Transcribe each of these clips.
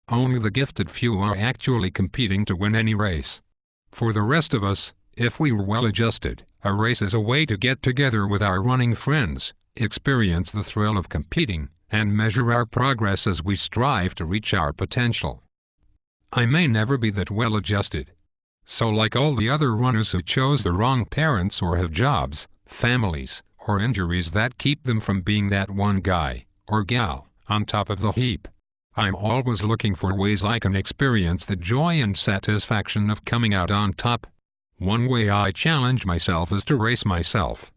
Only the gifted few are actually competing to win any race. For the rest of us, if we were well-adjusted, a race is a way to get together with our running friends, experience the thrill of competing, and measure our progress as we strive to reach our potential. I may never be that well-adjusted. So like all the other runners who chose the wrong parents or have jobs, families, or injuries that keep them from being that one guy, or gal, on top of the heap, I'm always looking for ways I can experience the joy and satisfaction of coming out on top. One way I challenge myself is to race myself.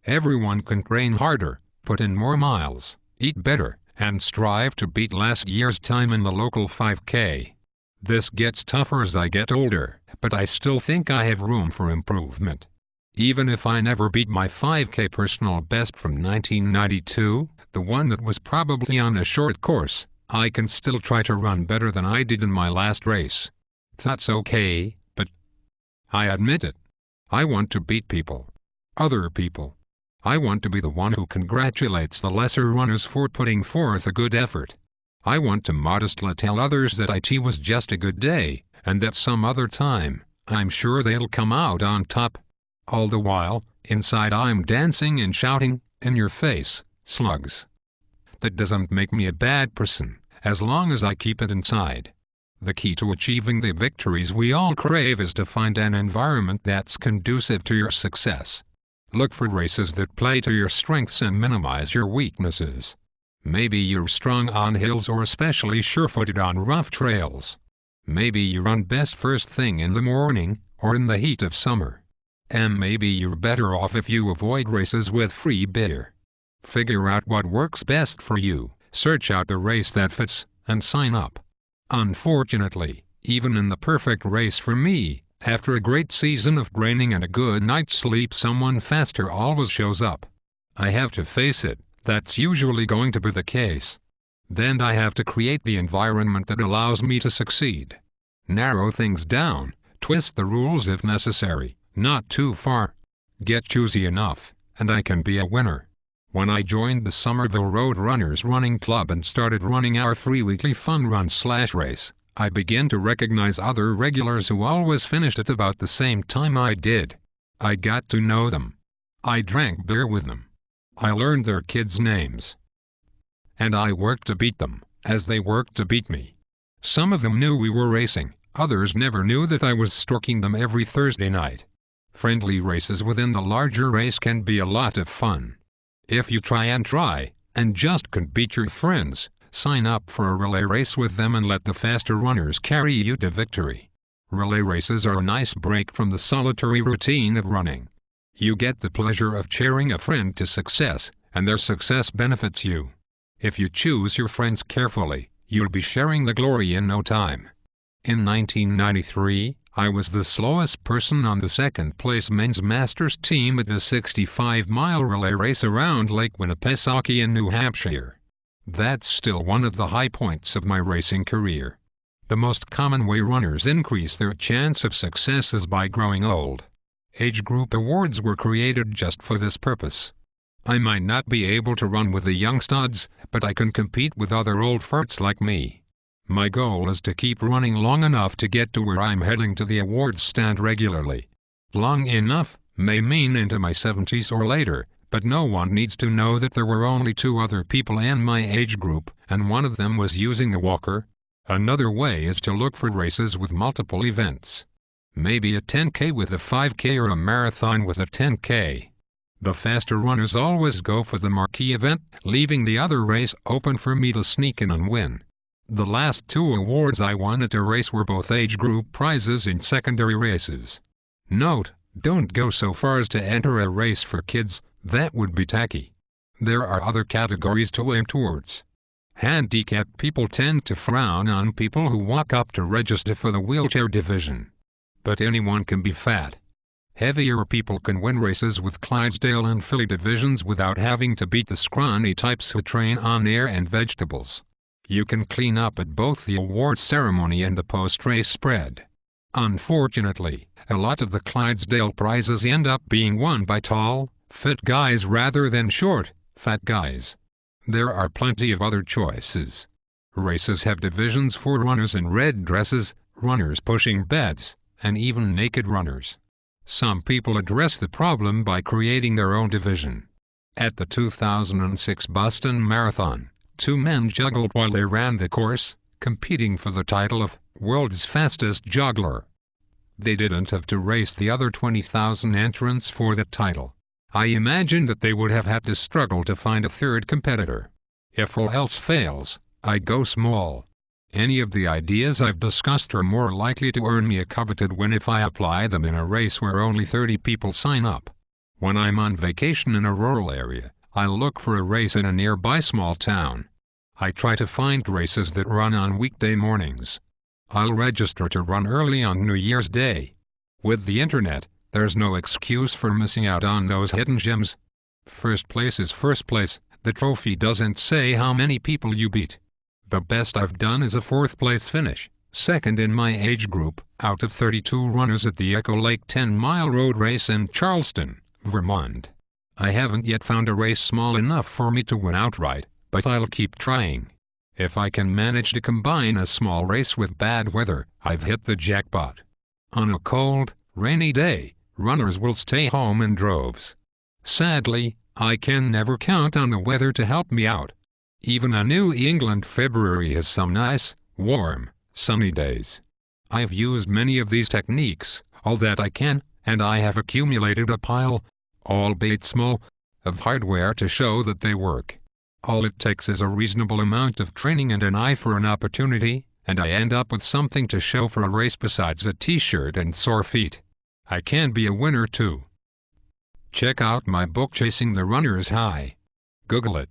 Everyone can train harder, put in more miles, eat better, and strive to beat last year's time in the local 5K. This gets tougher as I get older, but I still think I have room for improvement. Even if I never beat my 5K personal best from 1992, the one that was probably on a short course, I can still try to run better than I did in my last race. That's okay, but I admit it. I want to beat people. Other people. I want to be the one who congratulates the lesser runners for putting forth a good effort. I want to modestly tell others that it was just a good day, and that some other time, I'm sure they'll come out on top. All the while, inside I'm dancing and shouting, "In your face, slugs." That doesn't make me a bad person, as long as I keep it inside. The key to achieving the victories we all crave is to find an environment that's conducive to your success. Look for races that play to your strengths and minimize your weaknesses. Maybe you're strong on hills or especially sure-footed on rough trails. Maybe you run best first thing in the morning, or in the heat of summer. And maybe you're better off if you avoid races with free beer. Figure out what works best for you, search out the race that fits, and sign up. Unfortunately, even in the perfect race for me, after a great season of training and a good night's sleep, someone faster always shows up. I have to face it, that's usually going to be the case. Then I have to create the environment that allows me to succeed. Narrow things down, twist the rules if necessary, not too far. Get choosy enough, and I can be a winner. When I joined the Somerville Road Runners Running Club and started running our free weekly fun run/race, I began to recognize other regulars who always finished at about the same time I did. I got to know them. I drank beer with them. I learned their kids' names. And I worked to beat them, as they worked to beat me. Some of them knew we were racing, others never knew that I was stalking them every Thursday night. Friendly races within the larger race can be a lot of fun. If you try, and just can't beat your friends, sign up for a relay race with them and let the faster runners carry you to victory. Relay races are a nice break from the solitary routine of running. You get the pleasure of cheering a friend to success, and their success benefits you. If you choose your friends carefully, you'll be sharing the glory in no time. In 1993, I was the slowest person on the second-place men's masters team at a 65-mile relay race around Lake Winnipesaukee in New Hampshire. That's still one of the high points of my racing career. The most common way runners increase their chance of success is by growing old. Age group awards were created just for this purpose. I might not be able to run with the young studs, but I can compete with other old farts like me. My goal is to keep running long enough to get to where I'm heading to the awards stand regularly. Long enough may mean into my 70s or later, but no one needs to know that there were only 2 other people in my age group, and one of them was using a walker. Another way is to look for races with multiple events. Maybe a 10K with a 5K or a marathon with a 10K. The faster runners always go for the marquee event, leaving the other race open for me to sneak in and win. The last 2 awards I won at a race were both age group prizes in secondary races. Note, don't go so far as to enter a race for kids, that would be tacky. There are other categories to aim towards. Handicapped people tend to frown on people who walk up to register for the wheelchair division. But anyone can be fat. Heavier people can win races with Clydesdale and Philly divisions without having to beat the scrawny types who train on air and vegetables. You can clean up at both the awards ceremony and the post-race spread. Unfortunately, a lot of the Clydesdale prizes end up being won by tall, fit guys rather than short, fat guys. There are plenty of other choices. Races have divisions for runners in red dresses, runners pushing beds, and even naked runners. Some people address the problem by creating their own division. At the 2006 Boston Marathon, 2 men juggled while they ran the course, competing for the title of World's Fastest Juggler. They didn't have to race the other 20,000 entrants for that title. I imagine that they would have had to struggle to find a third competitor. If all else fails, I go small. Any of the ideas I've discussed are more likely to earn me a coveted win if I apply them in a race where only 30 people sign up. When I'm on vacation in a rural area, I look for a race in a nearby small town. I try to find races that run on weekday mornings. I'll register to run early on New Year's Day. With the internet, there's no excuse for missing out on those hidden gems. First place is first place. The trophy doesn't say how many people you beat. The best I've done is a 4th place finish, second in my age group, out of 32 runners at the Echo Lake 10-mile road race in Charleston, Vermont. I haven't yet found a race small enough for me to win outright, but I'll keep trying. If I can manage to combine a small race with bad weather, I've hit the jackpot. On a cold, rainy day, runners will stay home in droves. Sadly, I can never count on the weather to help me out. Even a New England February has some nice, warm, sunny days. I've used many of these techniques, all that I can, and I have accumulated a pile, albeit small, of hardware to show that they work. All it takes is a reasonable amount of training and an eye for an opportunity, and I end up with something to show for a race besides a t-shirt and sore feet. I can be a winner too. Check out my book Chasing the Runner's High. Google it.